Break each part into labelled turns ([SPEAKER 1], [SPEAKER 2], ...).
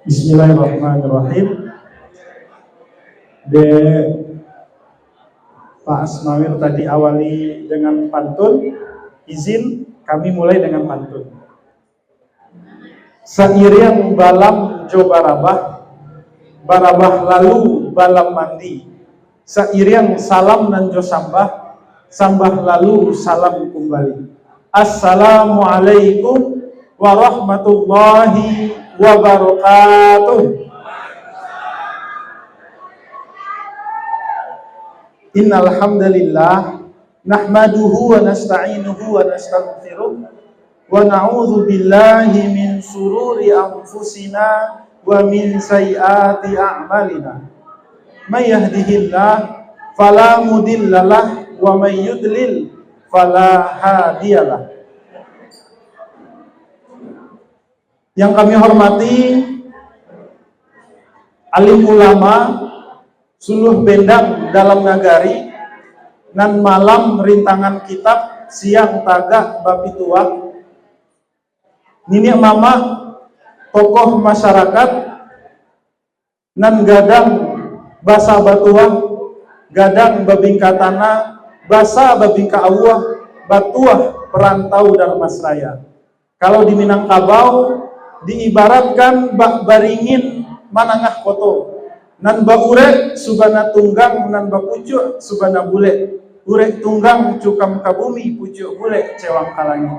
[SPEAKER 1] Bismillahirrahmanirrahim. Pak Asmawir tadi awali dengan pantun. Izin kami mulai dengan pantun. Sairiang balam jo barabah lalu balam mandi. Sairiang salam nan jo sambah lalu salam kembali. Assalamualaikum warahmatullahi wabarakatuh. Innal hamdalillah nahmaduhu wa nasta'inuhu wa nastaghfiruh wa na'udzu billahi min sururi anfusina wa min sayyiati a'malina. May yahdihillah fala mudhillalah wa may yudlil fala hadiyalah. Yang kami hormati alim ulama suluh bendang dalam nagari nan malam rintangan kitab siang tagak bapituak nini mama tokoh masyarakat nan gadang basa batuah gadang babingkatana basa babingka awah batuah perantau Darmasraya. Kalau di Minangkabau diibaratkan bak baringin manangah koto nan ba urek subana tunggang nan ba pucuk subana bule urek tunggang cukam kabumi pucuk bule cewang kalangi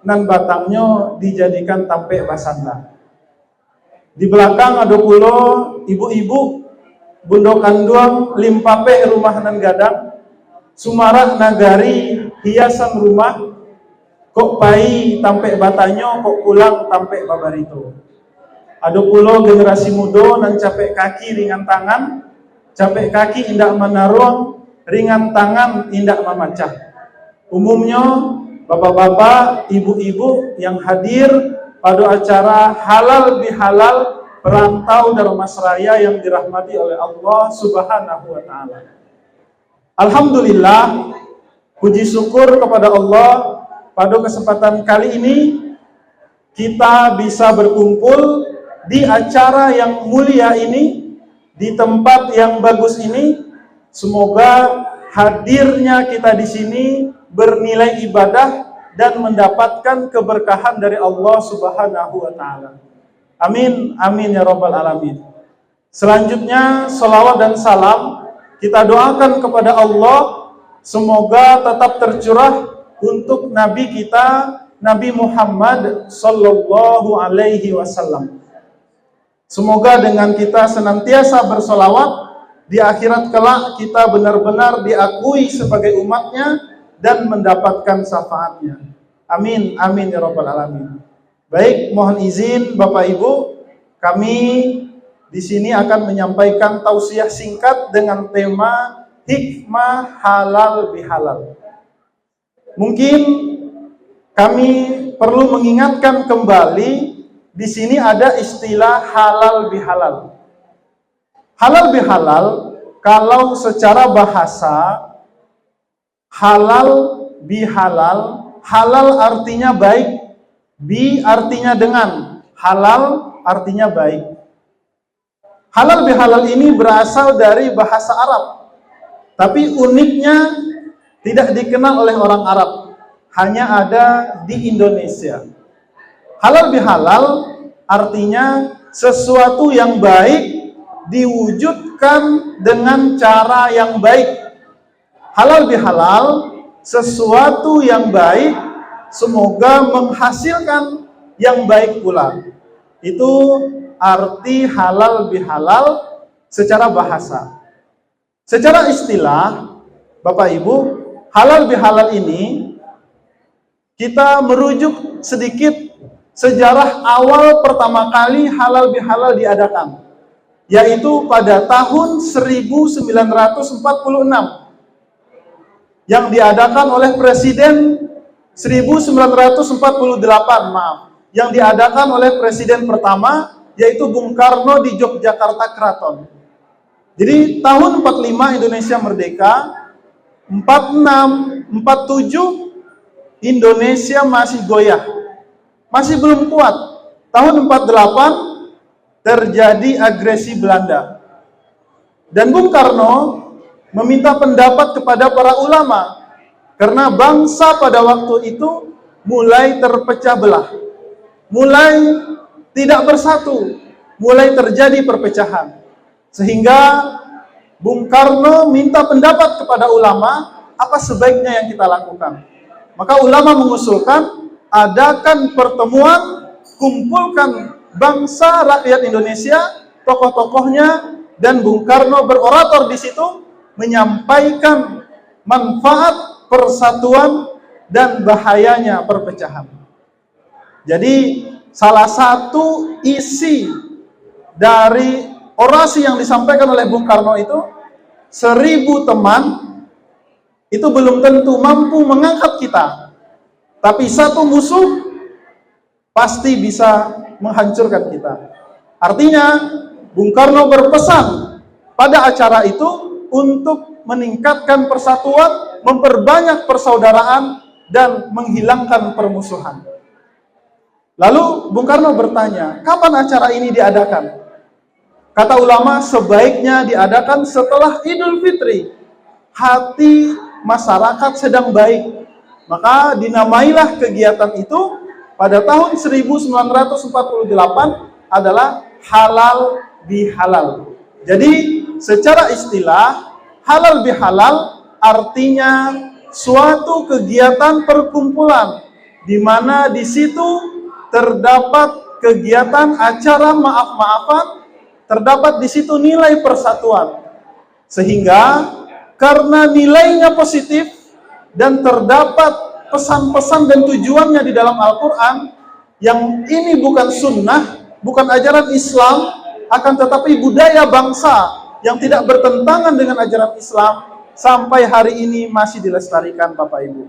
[SPEAKER 1] nan batangnya dijadikan tampe basanda. Di belakang ada pulo ibu-ibu bundo kanduang limpape rumah nan gadang sumarak nagari hiasan rumah kok pai tampe batanyo kok pulang tampe babarito. Ada pulo generasi muda nan capek kaki ringan tangan, capek kaki indak menaruang, ringan tangan indak memacah. Umumnya bapak-bapak, ibu-ibu yang hadir pada acara halal bihalal perantau Darmasraya yang dirahmati oleh Allah Subhanahu wa taala. Alhamdulillah, puji syukur kepada Allah. Pada kesempatan kali ini kita bisa berkumpul di acara yang mulia ini, di tempat yang bagus ini. Semoga hadirnya kita di sini bernilai ibadah dan mendapatkan keberkahan dari Allah Subhanahu wa taala. Amin, amin ya rabbal alamin. Selanjutnya salawat dan salam kita doakan kepada Allah semoga tetap tercurah untuk Nabi kita, Nabi Muhammad Sallallahu Alaihi Wasallam. Semoga dengan kita senantiasa bersolawat, di akhirat kelak kita benar-benar diakui sebagai umatnya dan mendapatkan syafaatnya. Amin, amin ya rabbal alamin. Baik, mohon izin Bapak Ibu, kami di sini akan menyampaikan tausiah singkat dengan tema hikmah halal bihalal. Mungkin kami perlu mengingatkan kembali di sini ada istilah halal bihalal. Halal bihalal kalau secara bahasa halal bihalal, halal artinya baik, bi artinya dengan, halal artinya baik. Halal bihalal ini berasal dari bahasa Arab. Tapi uniknya tidak dikenal oleh orang Arab, hanya ada di Indonesia. Halal bihalal artinya sesuatu yang baik diwujudkan dengan cara yang baik. Halal bihalal sesuatu yang baik semoga menghasilkan yang baik pula. Itu arti halal bihalal secara bahasa. Secara istilah, Bapak Ibu, halal bihalal ini kita merujuk sedikit sejarah awal pertama kali halal bihalal diadakan, yaitu pada tahun 1946 yang diadakan oleh Presiden 1948, yang diadakan oleh Presiden pertama yaitu Bung Karno di Yogyakarta Keraton. Jadi tahun 45 Indonesia merdeka, 46, 47 Indonesia masih goyah, masih belum kuat. Tahun 48 terjadi agresi Belanda. Dan Bung Karno meminta pendapat kepada para ulama, karena bangsa pada waktu itu mulai terpecah belah, mulai tidak bersatu, mulai terjadi perpecahan. Sehingga Bung Karno minta pendapat kepada ulama, apa sebaiknya yang kita lakukan. Maka ulama mengusulkan, adakan pertemuan, kumpulkan bangsa rakyat Indonesia, tokoh-tokohnya, dan Bung Karno berorator di situ, menyampaikan manfaat persatuan dan bahayanya perpecahan. Jadi salah satu isi dari orasi yang disampaikan oleh Bung Karno itu, 1000 teman itu belum tentu mampu mengangkat kita, tapi satu musuh pasti bisa menghancurkan kita. Artinya Bung Karno berpesan pada acara itu untuk meningkatkan persatuan, memperbanyak persaudaraan, dan menghilangkan permusuhan. Lalu Bung Karno bertanya, kapan acara ini diadakan? Kata ulama, sebaiknya diadakan setelah Idul Fitri. Hati masyarakat sedang baik. Maka dinamailah kegiatan itu pada tahun 1948 adalah halal bihalal. Jadi secara istilah, halal bihalal artinya suatu kegiatan perkumpulan di mana di situ terdapat kegiatan acara maaf-maafan, terdapat di situ nilai persatuan. Sehingga karena nilainya positif dan terdapat pesan-pesan dan tujuannya di dalam Al-Quran, yang ini bukan sunnah, bukan ajaran Islam, akan tetapi budaya bangsa yang tidak bertentangan dengan ajaran Islam, sampai hari ini masih dilestarikan Bapak Ibu.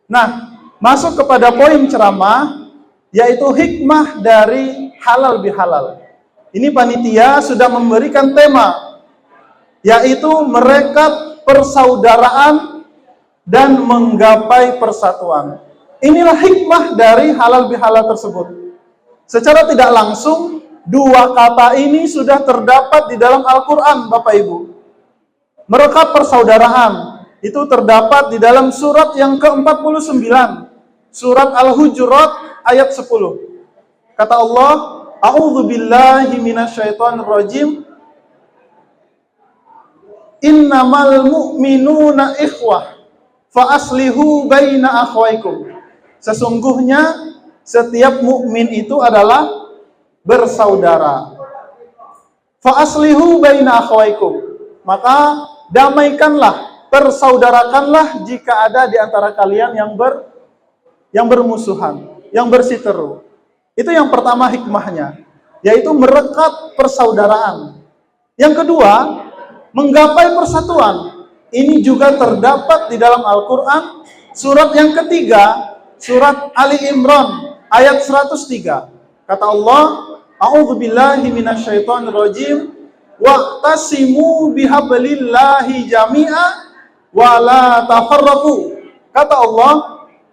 [SPEAKER 1] Nah, masuk kepada poin ceramah, yaitu hikmah dari halal bihalal. Ini panitia sudah memberikan tema, yaitu merekat persaudaraan dan menggapai persatuan. Inilah hikmah dari halal bihalal tersebut. Secara tidak langsung, dua kata ini sudah terdapat di dalam Al-Quran, Bapak Ibu. Merekat persaudaraan, itu terdapat di dalam surat yang ke-49, surat Al-Hujurat ayat 10. Kata Allah, A'udzu billahi minasyaitonir rajim. Innamal mu'minuna ikhwah fa aslihu baina akhwaikum. Sesungguhnya setiap mukmin itu adalah bersaudara. Fa aslihu baina akhwaikum. Maka damaikanlah, persaudarakanlah jika ada di antara kalian yang bermusuhan, yang bersiteru. Itu yang pertama hikmahnya, yaitu merekat persaudaraan. Yang kedua, menggapai persatuan. Ini juga terdapat di dalam Al-Quran, surat yang ketiga, surat Ali Imran, ayat 103. Kata Allah, A'udzu billahi minasyaitonir rajim, wa'tasimu bihablillahi jami'a wa la tafarraqu. Kata Allah,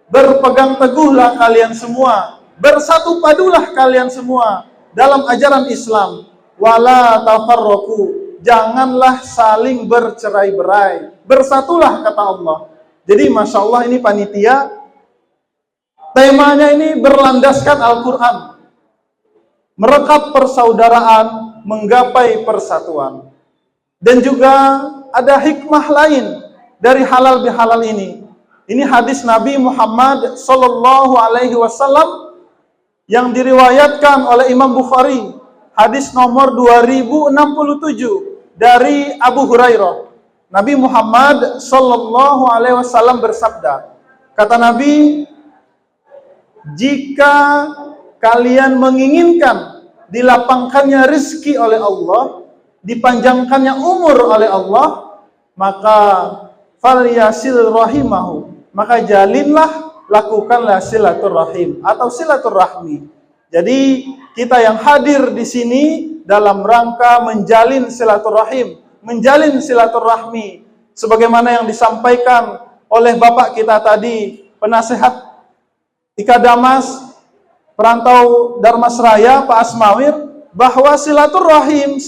[SPEAKER 1] berpegang teguhlah kalian semua, bersatu padulah kalian semua dalam ajaran Islam. Wala tafarraqu, janganlah saling bercerai-berai, bersatulah kata Allah. Jadi Masya Allah, ini panitia temanya ini berlandaskan Al-Quran, merekat persaudaraan, menggapai persatuan. Dan juga ada hikmah lain dari halal bihalal ini. Ini hadis Nabi Muhammad Sallallahu Alaihi Wasallam yang diriwayatkan oleh Imam Bukhari, hadis nomor 2067 dari Abu Hurairah. Nabi Muhammad Sallallahu Alaihi Wasallam bersabda, kata Nabi, jika kalian menginginkan dilapangkannya rezeki oleh Allah, dipanjangkannya umur oleh Allah, maka falyasil rahimahu, maka jalinlah, lakukanlah silaturahim atau silaturahmi. Jadi kita yang hadir di sini dalam rangka menjalin silaturahim, menjalin silaturahmi, sebagaimana yang disampaikan oleh Bapak kita tadi, penasehat Ika Damas, perantau Darmasraya, Pak Asmawir, bahwa silaturahmi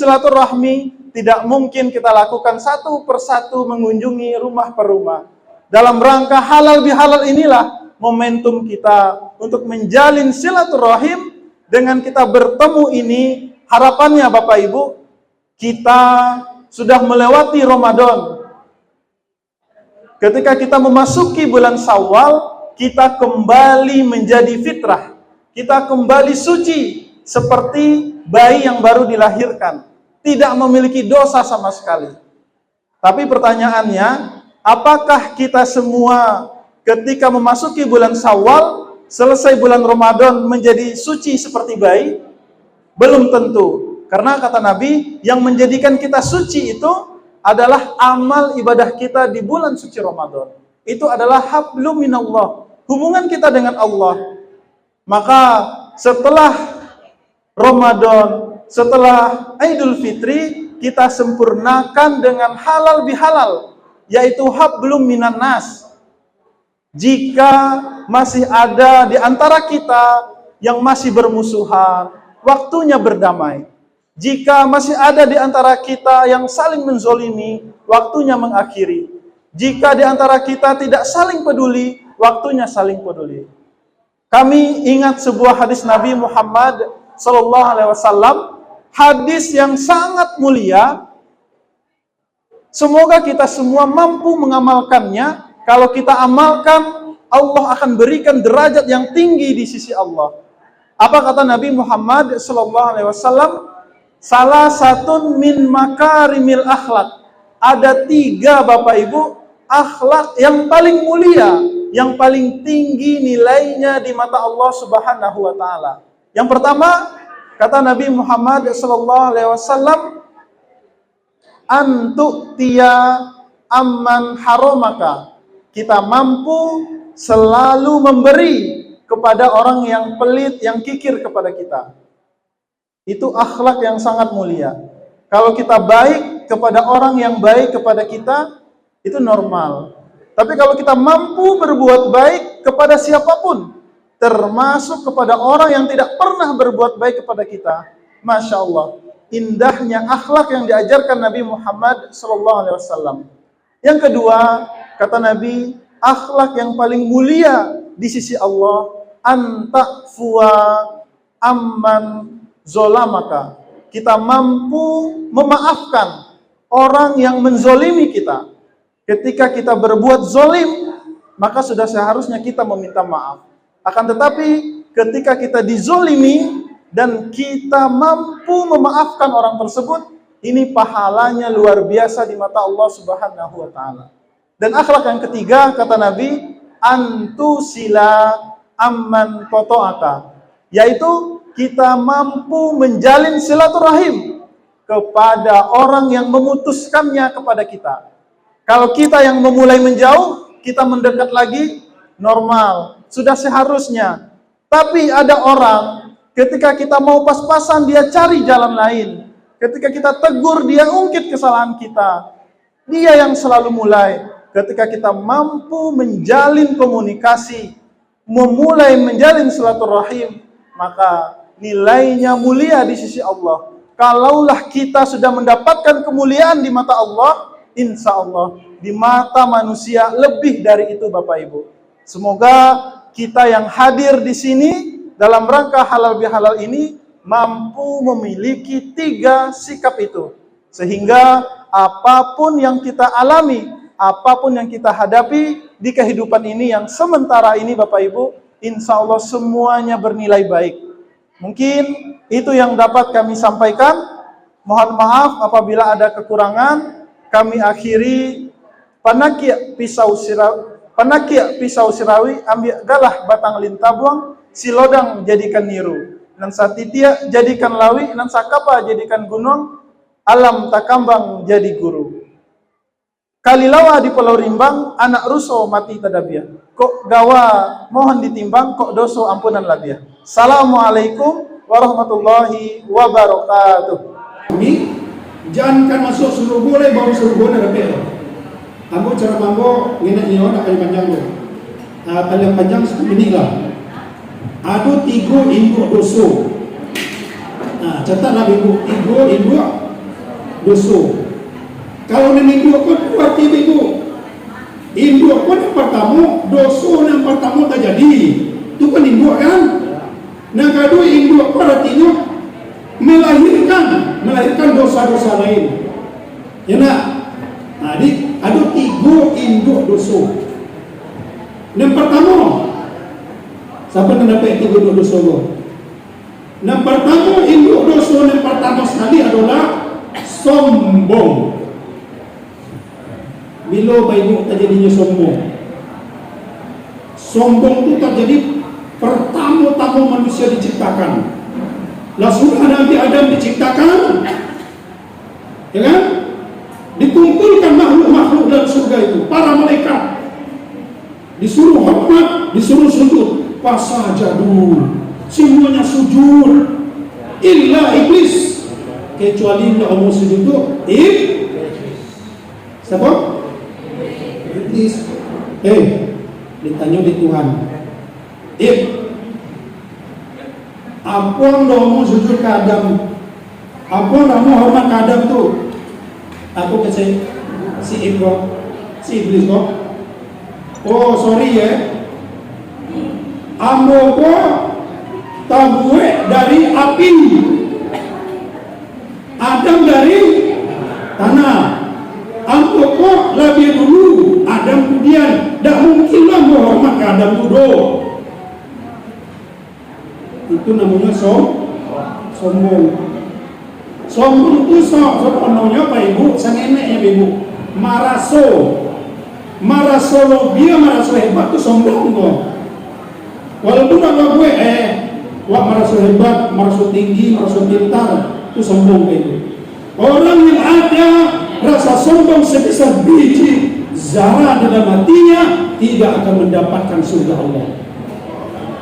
[SPEAKER 1] tidak mungkin kita lakukan satu persatu mengunjungi rumah per rumah. Dalam rangka halal bihalal inilah momentum kita untuk menjalin silaturahim. Dengan kita bertemu ini, harapannya Bapak Ibu, kita sudah melewati Ramadan. Ketika kita memasuki bulan Syawal, kita kembali menjadi fitrah. Kita kembali suci seperti bayi yang baru dilahirkan, tidak memiliki dosa sama sekali. Tapi pertanyaannya, apakah kita semua ketika memasuki bulan Syawal, selesai bulan Ramadan menjadi suci seperti bayi? Belum tentu. Karena kata Nabi, yang menjadikan kita suci itu adalah amal ibadah kita di bulan suci Ramadan. Itu adalah hablum minallah, hubungan kita dengan Allah. Maka setelah Ramadan, setelah Idul Fitri, kita sempurnakan dengan halal bihalal, yaitu hablum minan nas. Jika masih ada di antara kita yang masih bermusuhan, waktunya berdamai. Jika masih ada di antara kita yang saling menzolimi, waktunya mengakhiri. Jika di antara kita tidak saling peduli, waktunya saling peduli. Kami ingat sebuah hadis Nabi Muhammad SAW, hadis yang sangat mulia. Semoga kita semua mampu mengamalkannya. Kalau kita amalkan, Allah akan berikan derajat yang tinggi di sisi Allah. Apa kata Nabi Muhammad SAW? Salah satu min makarimil akhlak. Ada 3 Bapak Ibu akhlak yang paling mulia, yang paling tinggi nilainya di mata Allah Subhanahu wa taala. Yang pertama, kata Nabi Muhammad SAW, antu'tiya amman haramaka. Kita mampu selalu memberi kepada orang yang pelit, yang kikir kepada kita. Itu akhlak yang sangat mulia. Kalau kita baik kepada orang yang baik kepada kita, itu normal. Tapi kalau kita mampu berbuat baik kepada siapapun, termasuk kepada orang yang tidak pernah berbuat baik kepada kita, Masya Allah, indahnya akhlak yang diajarkan Nabi Muhammad SAW. Yang kedua, kata Nabi, akhlak yang paling mulia di sisi Allah, anta'fuwa amman zolamaka. Kita mampu memaafkan orang yang menzolimi kita. Ketika kita berbuat zolim, maka sudah seharusnya kita meminta maaf. Akan tetapi, ketika kita dizolimi dan kita mampu memaafkan orang tersebut, ini pahalanya luar biasa di mata Allah Subhanahu wa taala. Dan akhlak yang ketiga, kata Nabi, antusila amman qata'aka, yaitu kita mampu menjalin silaturahim kepada orang yang memutuskannya kepada kita. Kalau kita yang memulai menjauh, kita mendekat lagi, normal, sudah seharusnya. Tapi ada orang, ketika kita mau pas-pasan, dia cari jalan lain. Ketika kita tegur, dia ungkit kesalahan kita. Dia yang selalu mulai. Ketika kita mampu menjalin komunikasi, memulai menjalin silaturahim, maka nilainya mulia di sisi Allah. Kalaulah kita sudah mendapatkan kemuliaan di mata Allah, insya Allah di mata manusia lebih dari itu Bapak Ibu. Semoga kita yang hadir di sini dalam rangka halal bihalal ini mampu memiliki 3 sikap itu. Sehingga apapun yang kita alami, apapun yang kita hadapi di kehidupan ini yang sementara ini Bapak Ibu, insya Allah semuanya bernilai baik. Mungkin itu yang dapat kami sampaikan. Mohon maaf apabila ada kekurangan. Kami akhiri. Panakia pisau sirawi, ambil galah batang lintabuang, silodang jadikan niru, nan satitia jadikan lawi, nan sakapa jadikan gunung, alam takambang jadi guru. Kalilawa di Pulau Rimbang, anak ruso mati tadabia. Kok gawa mohon ditimbang, kok doso ampunan labia. Assalamualaikum warahmatullahi wabarakatuh.
[SPEAKER 2] Ini jangan kan masuk suruh boleh baru suruh boleh ada. Kamu cara mambo ngenak nyo nak paling panjang lo. Paling panjang 10 minit lah. Ado 3 induk doso. Nah, catatlah ibu dosa. Kalau induk kan berarti ibu induk kan yang pertama dosa yang pertama tak jadi. Itu kan induk kan. Nah, kedua induk artinya melahirkan dosa-dosa lain. Ya nak? Nah, ada 3 induk dosa. Yang pertama, siapa yang dapat 3 induk dosa? Yang pertama, induk dosa yang pertama sekali adalah sombong. Bila ibu terjadinya sombong? Sombong itu terjadi pertama-tama manusia diciptakan. Lah sudah Nabi Adam diciptakan, ya kan? Dikumpulkan makhluk-makhluk dalam surga itu, para malaikat, disuruh hormat, disuruh sujud, fasajadu, semuanya sujud, illa iblis, kecuali tidak mau sujud itu siapa? Iblis. Ditanya di Tuhan, apa yang mau sujud ke Adam? Apa yang mau hormat ke Adam tu? Aku kasih si iblis kok. Oh sorry ya. Ambo kok tabue dari api, Adam dari tanah. Ambo kok lebih dulu, Adam kemudian. Tak mungkinlah mau hormat ke Adam dulu. Itu namanya sombong. Sombong itu sepenuhnya apa ibu? Sengeneknya ibu. Marasologia, maraso hebat itu sombong kok. Walaupun apa gue maraso hebat, maraso tinggi, maraso pintar, itu sombong ibu. Orang yang ada rasa sombong sebesar biji zarah dalam hatinya tidak akan mendapatkan surga Allah.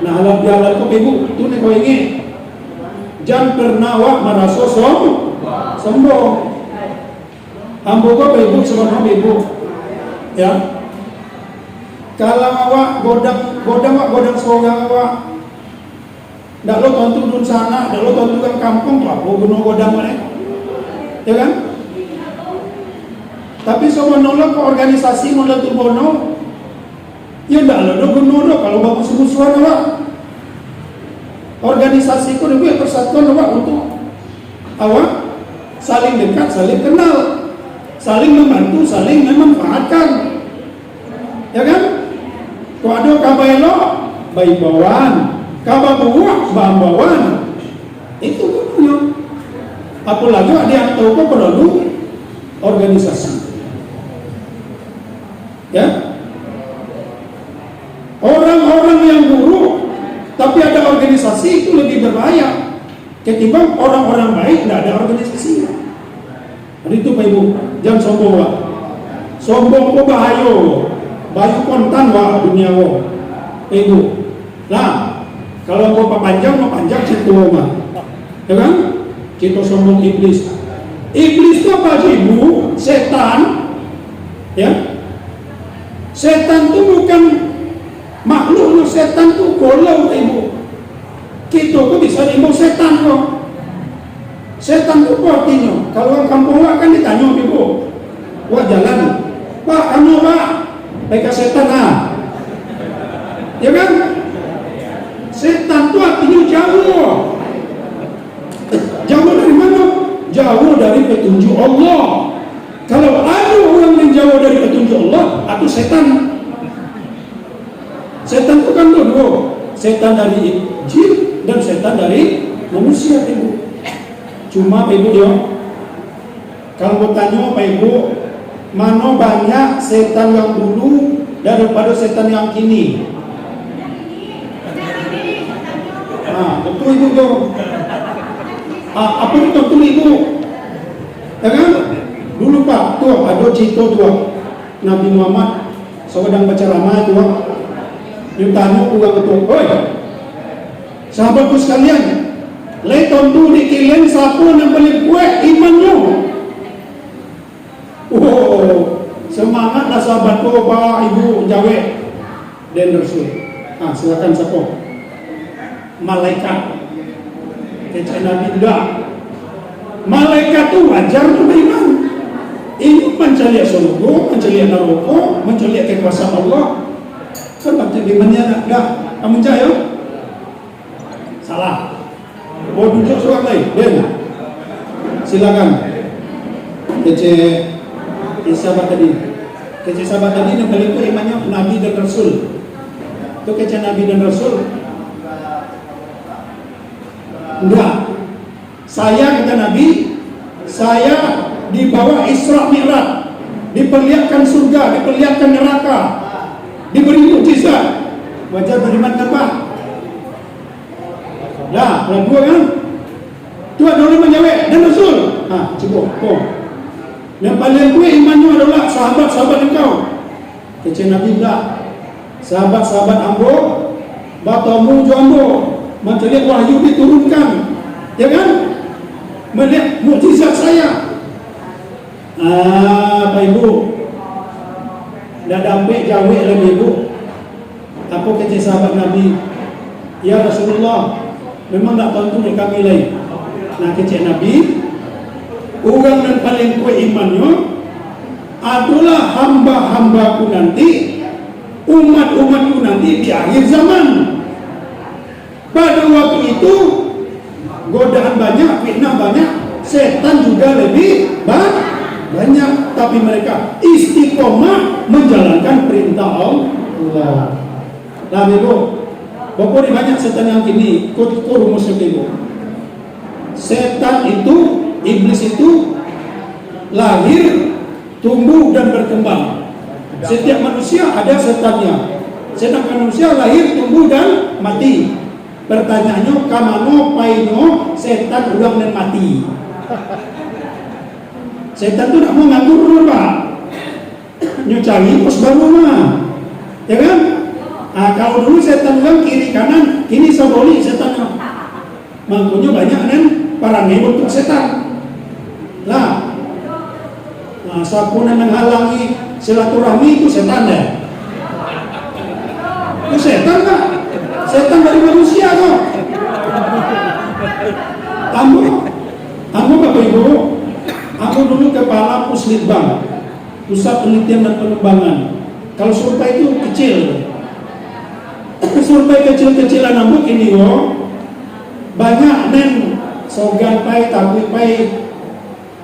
[SPEAKER 2] Nah, alam bialan kok ibu, itu nih kau ingin jangan pernah merasa sombong. Ambo kok ibu sebab ibu, ya. Kalau awak godang seorang awak, dak lo tonton dun sana, dak lo tonton kan kampung, apa gunung godang mana, ya kan? Tapi semua nolak ke organisasi nolak turbono. Ya enggak ada gunung kalau bagus musuhan awak. Organisasi itu lebih persatuan awak untuk awak saling dekat, saling kenal, saling membantu, saling memanfaatkan. Ya kan? Kalau ada kabar elok, baik bawaan, kabar buruk, bawaan. Itu gunanya. Apalagi ada yang tahu kok perlu organisasi. Ya? Orang-orang yang buruk tapi ada organisasi itu lebih berbahaya ketimbang orang-orang baik tidak ada organisasi. Jadi itu Pak Ibu, jangan sombong lah. Sombong kok bahaya, bayu kontan wah dunia wah. Pak Ibu, nah kalau mau panjang situ mah, ya kan? Kita sombong iblis. Iblis itu apa sih Ibu? Setan, ya? Setan itu bukan makhluk, setan itu golau ibu. Kita kok bisa diimbau setan kok. Setan itu artinya kalau orang kampung kan ditanya ibu, wah jalan, Pak kamu Pak, mereka setan ya kan? Setan itu artinya jauh. Jauh dari mana? Jauh dari petunjuk Allah. Kalau ada orang yang jauh dari petunjuk Allah, itu setan. Setan itu kan dua, setan dari jin dan setan dari manusia ibu. Cuma ibu dia, kalau bertanya Pak Ibu, mana banyak setan yang dulu daripada setan yang kini? Betul ibu dia. Apa itu betul ibu? Ya kan? Dulu Pak, tuh ada cerita tuh Nabi Muhammad sedang berceramah tuh. Dia tanya uang itu, oi, sahabatku sekalian, leton tuh dikilin siapa yang beli kue imannya. Semangatlah sahabatku, Pak Ibu Jawe dan Rasul. Silakan siapa? Malaikat. kece Nabi enggak. Malaikat itu wajar tuh beriman. Ini mencari surga, mencari neraka, mencari kekuasaan Allah. Kan berarti imannya enggak. Kamu percaya? Salah. Mau duduk surat lain, Ben. Silakan. Kece sahabat tadi. Kece sahabat tadi yang paling itu imannya Nabi dan Rasul. Itu kece Nabi dan Rasul. Enggak. Saya kata Nabi, saya dibawa Isra Mi'raj, diperlihatkan surga, diperlihatkan neraka, diberi mukjizat. Wajar beriman kan Pak? Nah, yang dua kan? Tuhan dulu menjawab dan Rasul. Nah, cukup. Yang paling gue imannya adalah sahabat-sahabat engkau. Kece Nabi enggak. Sahabat-sahabat ambo, batamu jo ambo, mencari wahyu diturunkan, ya kan? Melihat mukjizat saya. Pak Ibu, dah dampai jauh lagi Ibu. Apa kece sahabat Nabi? Ya Rasulullah, memang tak tentu di kami lain. Nah kece Nabi, orang yang paling kuat imannya adalah hamba-hambaku nanti, umat-umatku nanti di akhir zaman. Pada waktu itu godaan banyak, fitnah banyak, setan juga lebih banyak, tapi mereka istiqomah menjalankan perintah Allah. Nah Ibu, Bapak ini banyak setan yang kini ikut rumusnya Ibu. Setan itu, iblis itu lahir, tumbuh dan berkembang. Setiap manusia ada setannya. Setan manusia lahir, tumbuh dan mati. Pertanyaannya, kamano paino setan ulang dan mati. Setan itu tak mau nganggur dulu Pak. Nyucari pos baru mah, ya kan? Kalau dulu setan ulang kiri kanan, kini saboli setannya. Makanya banyak kan para bentuk setan. Nah, siapa yang menghalangi silaturahmi itu setan deh. Itu setan tak? Setan dari manusia kok. Ambo Bapak Ibu, aku dulu kepala Puslitbang, Pusat Penelitian dan Pengembangan. Kalau survei itu kecil, survei kecil-kecilan ambo ini banyak nen sogan pai takwi pai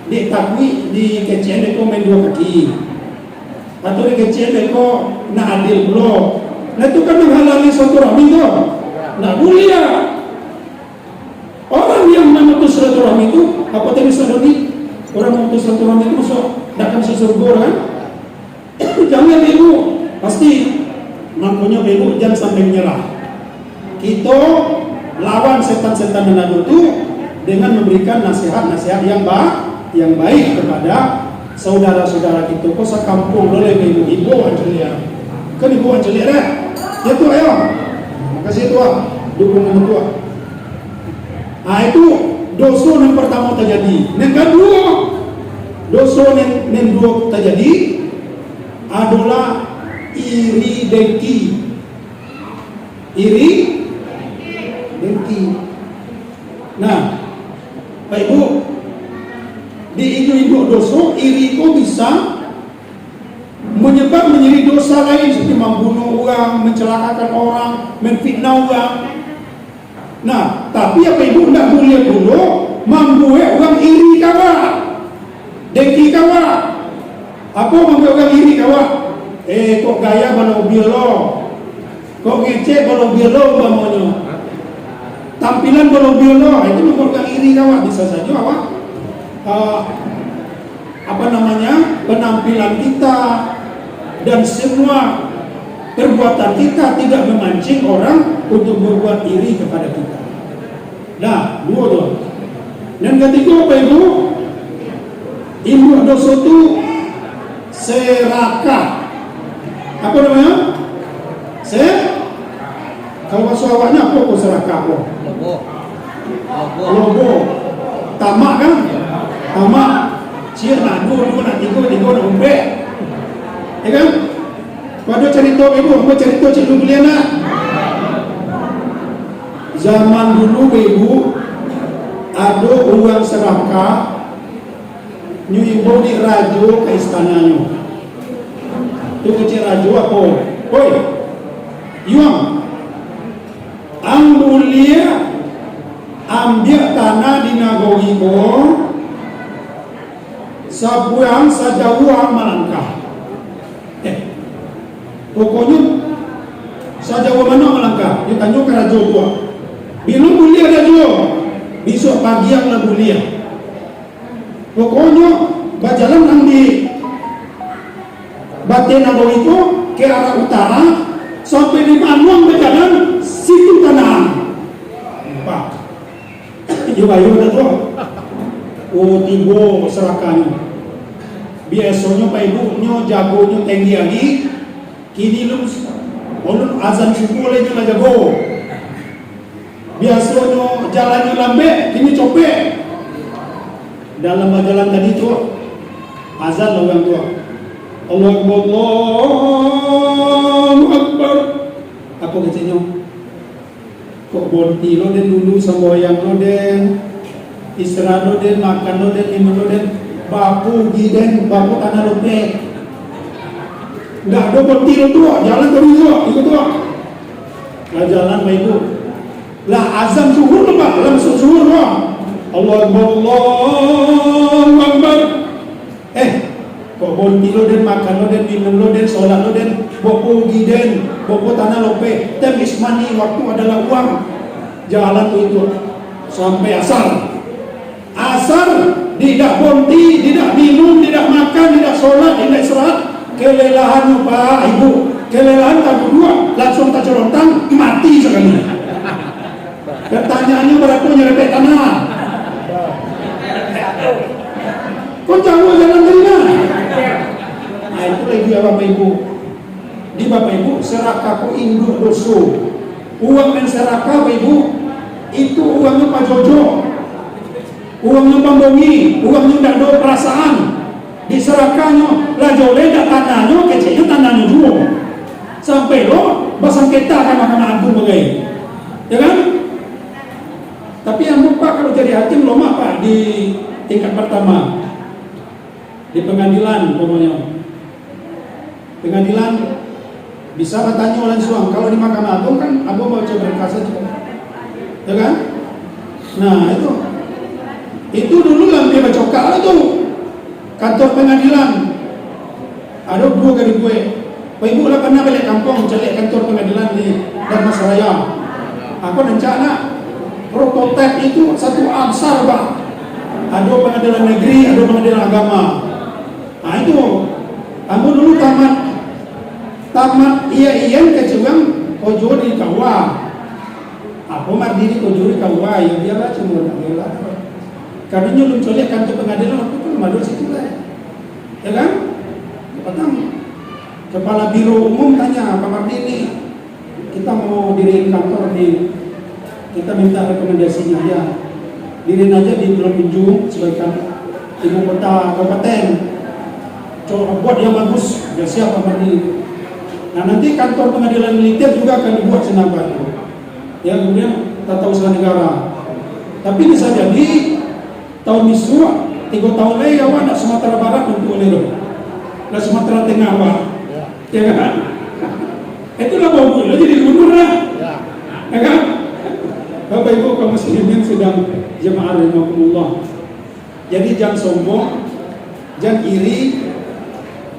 [SPEAKER 2] di takwi di kecil itu main dua kaki, atau di kecil itu nak adil belum. Nah itu kan menghalangi silaturahmi itu. Nah mulia orang yang memutus silaturahmi itu apa tadi saudari? Orang memutus silaturahmi itu masuk datang sesurga kan? Jangan Ibu, pasti makanya Ibu jangan sampai menyerah. Kita lawan setan-setan yang ada itu dengan memberikan nasihat-nasihat yang baik kepada saudara-saudara kita. Kok sekampung boleh Ibu Angelia? Kan Ibu Angelia deh. Ya tuh ayo. Makasih Tuhan, dukungan Tuhan. Nah itu dosa yang pertama terjadi. Yang kedua, dosa yang dua terjadi adalah iri dengki. Iri dengki. Nah, Pak Ibu, di induk dosa iri kok bisa menjadi dosa lain seperti membunuh orang, mencelakakan orang, menfitnah orang. Nah, tapi apa Ibu tidak boleh dulu membuat orang iri kawan, dengki kawan. Apa membuat orang iri kawan? Kok gaya mobil lo, kok ngecek mobil lo umpamanya, tampilan mobil lo, itu membuat orang iri kawan. Bisa saja awak penampilan kita dan semua perbuatan kita tidak memancing orang untuk berbuat iri kepada kita. Nah, dua tuh. Dan ketiga apa Ibu? Induk dosa itu serakah. Apa namanya? Kalau bahasa awaknya apa kok serakah? Lobo. Tamak kan? Tamak. Cia nak dua nak tiga nak umpet. Ya kan? Pada cerita Ibu, apa cerita Cik Lubliana? Zaman dulu Ibu, ada uang serakah nyu ibu di rajo ke istananya. Tu kecil rajo apa? Hoi, yuang, ang mulia ambil tanah di Nagori ko, sabuang sajawang Malangkah. Pokoknya sajawa mana Malangkah? Ditanya ke rajo tua. Bila mulia rajo, besok pagi yang lah mulia. Pokoknya berjalan nang di Batin Nagori itu ke arah utara sampai di Manuang berjalan situ tanah. Pak, coba dah tu. Oh tibo serakannya. Biasanya pak ibu nyo jagonya tinggi lagi. Kini lu ulun azan subuh lagi lah jago. Biasanya jalannya lambe, kini copek. Dalam jalan tadi tu azan orang tua. Allahu Akbar. Apa kecilnya? Kok bonti lo den dulu semboyang lo den, istirahat lo den, makan lo den, minum lo den, bapu giden, bapu tanah lo pek. Nggak ada bonti lo tua, jalan terus tua, ikut tua. Lah jalan pak ibu. Lah azan zuhur lo pak, lah masuk zuhur lo. Allahu Akbar. Kok bonti lo den, makan lo den, minum lo den, sholat lo den, bopo giden, bopo tanah lope, temis mani, waktu adalah uang. Jalan itu sampai asar. Asar, tidak bonti, tidak minum, tidak makan, tidak sholat, tidak istirahat. Kelelahan pak ibu, kelelahan tak berdua, langsung tak celontang, mati sekali. Pertanyaannya berapa nyerepet tanah? Kau jauh jalan dari mana? Nah itu lagi ya Bapak Ibu. Di Bapak Ibu serakahku induk doso. Uang dan serakah Bapak Ibu itu uangnya Pak Jojo, uangnya Bang Bongi, uangnya tidak ada perasaan. Di serakahnya lah jole tak tanahnya, kecilnya tanahnya juga. Sampai lo basang kita kan Mahkamah Agung bagai, ya kan? Tapi yang lupa kalau jadi hakim lama Pak di tingkat pertama. Di pengadilan pokoknya pengadilan bisa bertanya langsung. Kalau di Mahkamah Agung kan Agung mau coba berkas juga, ya kan? Nah itu dulu lah dia bacokal itu kantor pengadilan ada 2 kali gue. Pak Ibu lah pernah balik kampung cari kantor pengadilan di Dharmasraya. Aku rencana prototipe itu satu absar Pak. Ada pengadilan negeri, ada pengadilan agama. Nah itu, kamu dulu tamat iya kecewang kojo di kawah. Aku mardiri kojo di kawah, ya biarlah cuma lah. Karena nyolong colek kantor pengadilan aku pun madu situ lah, ya kan? Petang, kepala biro umum tanya Pak Mardini, kita mau diriin kantor kita minta rekomendasinya ya. Diriin aja di Pulau Pinjung sebagai ibu kota kabupaten. Coba buat yang bagus, ya siapa Mardini. Nah nanti kantor pengadilan militer juga akan dibuat senabar. Ya kemudian tata usaha negara. Tapi bisa jadi tahun misua 3 tahun lagi awak nak Sumatera Barat untuk oleh nah Sumatera Tengah awak, ya kan? Itulah bau lo jadi gubernur lah, ya kan? Bapak Ibu kaum muslimin sedang jemaah rahimakumullah. Jadi jangan sombong, jangan iri,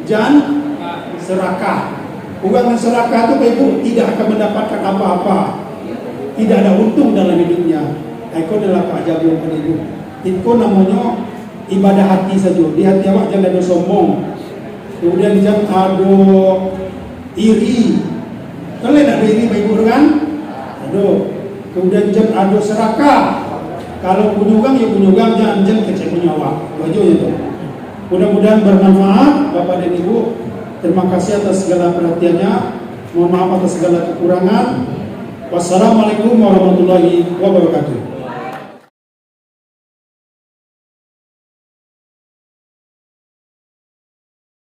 [SPEAKER 2] jangan serakah. Uang dan serakah itu Bapak Ibu tidak akan mendapatkan apa-apa, tidak ada untung dalam hidupnya. Itu adalah keajaiban Bapak Ibu. Itu namanya ibadah hati saja. Di hati awak jangan ada sombong, kemudian jangan ada iri. Kalau ada iri Bapak Ibu kan? Aduh. Kemudian jangan ada serakah. Kalau punya uang ya punya uang, jangan kecil punya awak. Itu aja. Mudah-mudahan bermanfaat Bapak dan Ibu. Terima kasih atas segala perhatiannya. Mohon maaf atas segala kekurangan. Wassalamualaikum warahmatullahi wabarakatuh.